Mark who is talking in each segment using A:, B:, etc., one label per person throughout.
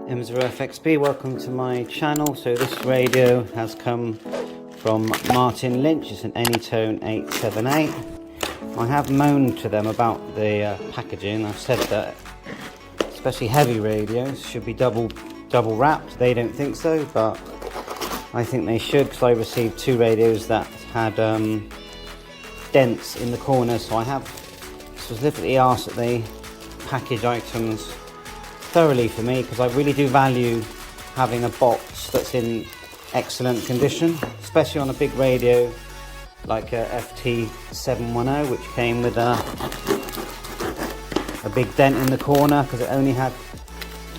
A: M0FXB, welcome to my channel. So this radio has come from Martin Lynch. It's an ANYTONE 878. I have moaned to them about the packaging. I've said that especially heavy radios should be double wrapped. They don't think so, but I think they should, because I received two radios that had dents in the corners. So I have specifically asked that they package items thoroughly for me, because I really do value having a box that's in excellent condition, especially on a big radio like a FT710, which came with a big dent in the corner because it only had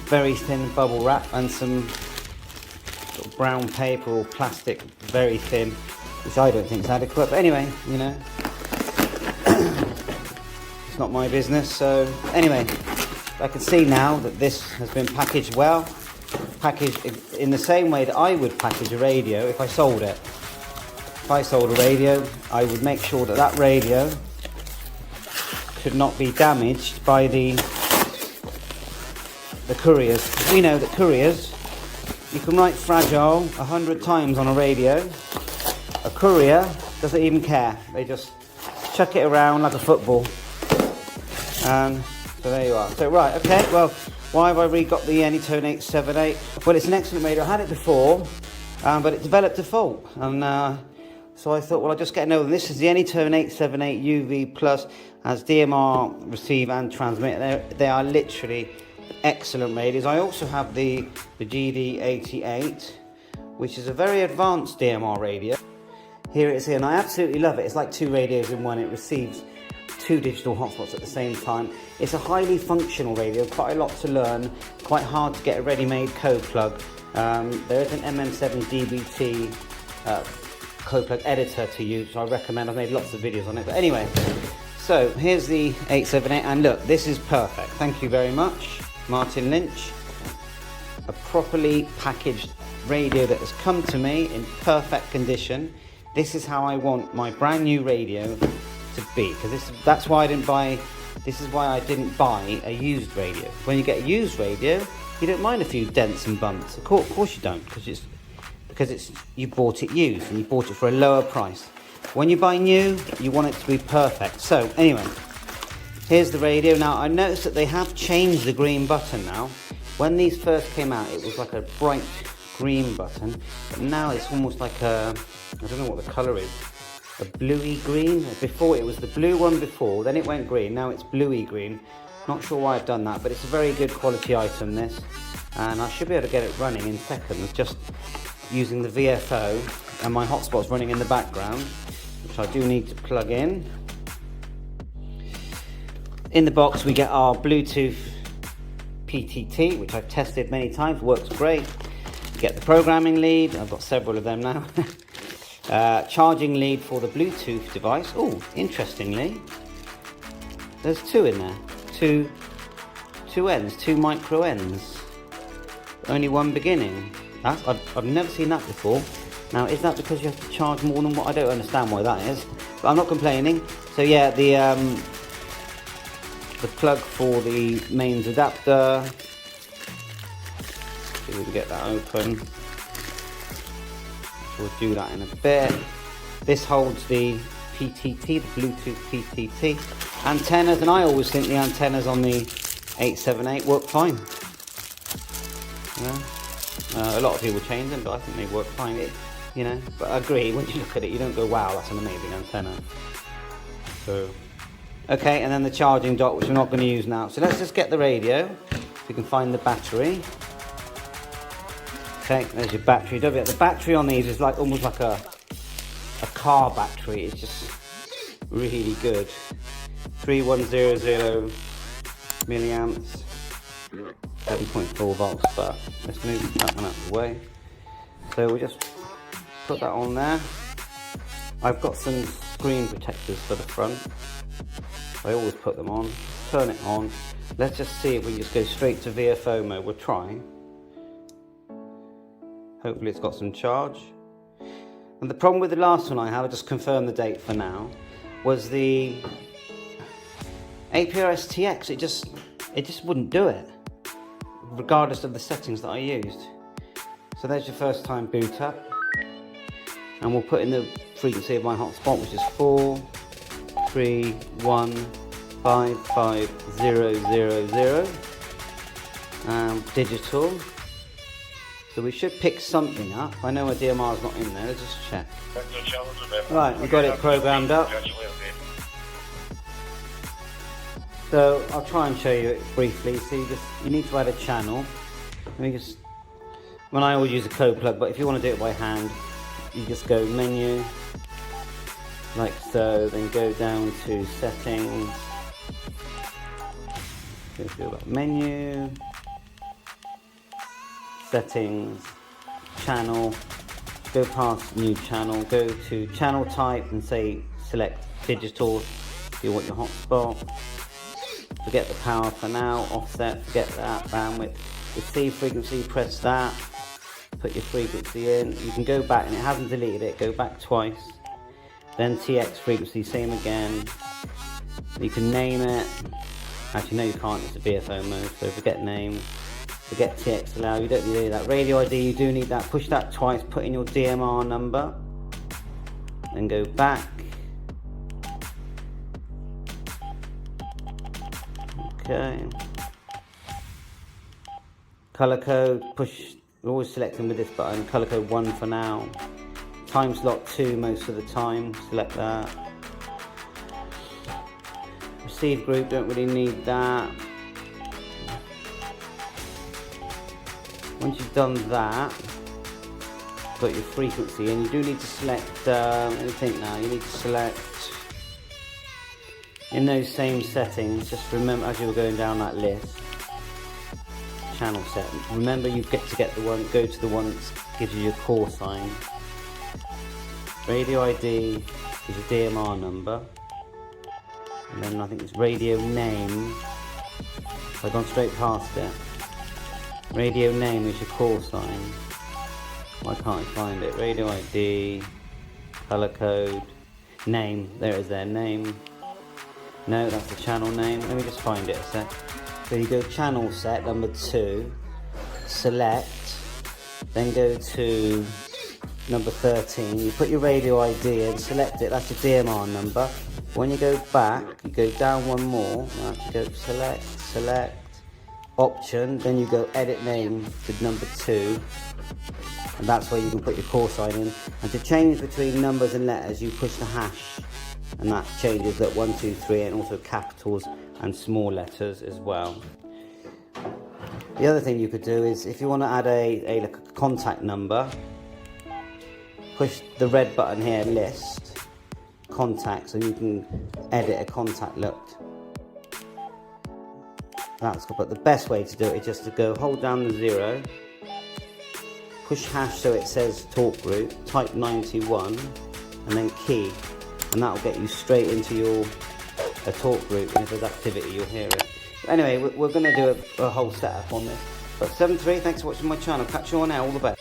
A: very thin bubble wrap and some sort of brown paper or plastic, very thin, which I don't think is adequate. But anyway, you know, it's not my business. So anyway, I can see now that this has been packaged well, packaged in the same way that I would package a radio if I sold it. If I sold a radio, I would make sure that that radio could not be damaged by the couriers. We know that couriers, you can write fragile 100 times on a radio. A courier doesn't even care. They just chuck it around like a football. And so there you are. So right, okay, well, why have I re-got the ANYTONE 878? Well, it's an excellent radio. I had it before, but it developed a fault. And so I thought, well, I'll just get another one. This is the ANYTONE 878 UV Plus, has DMR receive and transmit. They are literally excellent radios. I also have the GD88, which is a very advanced DMR radio. Here it is here, and I absolutely love it. It's like two radios in one. It receives two digital hotspots at the same time. It's a highly functional radio, quite a lot to learn, quite hard to get a ready-made code plug. There is an MM7 DBT code plug editor to use, so I recommend. I've made lots of videos on it. But anyway, so here's the 878, and look, this is perfect. Thank you very much, Martin Lynch. A properly packaged radio that has come to me in perfect condition. This is how I want my brand new radio to be, because that's why I didn't buy. This is why I didn't buy a used radio. When you get a used radio, you don't mind a few dents and bumps. Of course you don't, because you bought it used and you bought it for a lower price. When you buy new, you want it to be perfect. So anyway, here's the radio. Now I noticed that they have changed the green button now. When these first came out, it was like a bright green button, but now it's almost like a, I don't know what the colour is, a bluey green. Before it was the blue one before, then it went green, now it's bluey green. Not sure why I've done that, but it's a very good quality item, this, and I should be able to get it running in seconds just using the VFO, and my hotspot's running in the background, which I do need to plug in. In the box we get our Bluetooth PTT, which I've tested many times, works great. You get the programming lead, I've got several of them now. Charging lead for the Bluetooth device. Oh, interestingly, there's two in there. Two ends, two micro ends. Only one beginning. I've never seen that before. Now, is that because you have to charge more than what? I don't understand why that is, but I'm not complaining. So yeah, the plug for the mains adapter. See if we can get that open. We'll do that in a bit. This holds the PTT, the Bluetooth PTT antennas, and I always think the antennas on the 878 work fine. Yeah. A lot of people change them, but I think they work fine. You know, but I agree, when you look at it, you don't go, wow, that's an amazing antenna. So, okay, and then the charging dock, which we're not going to use now. So let's just get the radio, if we can find the battery. Okay, there's your battery. The battery on these is like almost like a car battery. It's just really good. 3100 milliamps, 7.4 volts. But let's move that one out of the way. So we just put that on there. I've got some screen protectors for the front. I always put them on. Turn it on. Let's just see if we can just go straight to VFO mode. We'll try. Hopefully it's got some charge. And the problem with the last one I had, I'll just confirm the date for now, was the APTS. It just wouldn't do it. regardless of the settings that I used. So there's your first time boot up, and we'll put in the frequency of my hotspot, which is 431555000, digital. So we should pick something up. I know my DMR is not in there, let's just check. Right, we've got it programmed up. So I'll try and show you it briefly. So you need to add a channel. I always use a code plug, but if you want to do it by hand, you just go menu, like so, then go down to settings, go back menu, settings, channel, go past new channel, go to channel type and say select digital if you want your hotspot. Forget the power for now, offset, forget that, bandwidth. The C frequency, press that, put your frequency in. You can go back, and it hasn't deleted it, go back twice. Then TX frequency, same again. You can name it. Actually, no, you can't, it's a BFO mode, so forget name. Forget TX allow, you don't need any of that. Radio ID, you do need that. Push that twice, put in your DMR number. Then go back. Okay. Color code, push, we're always selecting with this button, color code 1 for now. Time slot 2 most of the time, select that. Receive group, don't really need that. Once you've done that, got your frequency, and you do need to select, let me think now, you need to select, in those same settings, just remember as you're going down that list, channel set, remember you get to get the one, go to the one that gives you your call sign. Radio ID is your DMR number, and then I think it's radio name. I've gone straight past it. Radio name is your call sign. Why can't I find it? Radio ID, color code, name, there it is there, name. No, that's the channel name. Let me just find it a sec. So you go channel set, number 2, select, then go to number 13. You put your radio ID in, select it, that's your DMR number. When you go back, you go down one more. Now you go select, option, then you go edit name to number 2. And that's where you can put your call sign in. And to change between numbers and letters, you push the hash. And that changes that 1, 2, 3, and also capitals and small letters as well. The other thing you could do is, if you want to add a contact number, push the red button here, list, contacts, and you can edit a contact look. That's good, but the best way to do it is just to go, hold down the 0, push hash so it says talk group, type 91, and then key. And that'll get you straight into a talk group, and if there's activity you'll hear it. But anyway, we're going to do a whole setup on this. But 7-3, thanks for watching my channel. Catch you on air, all the best.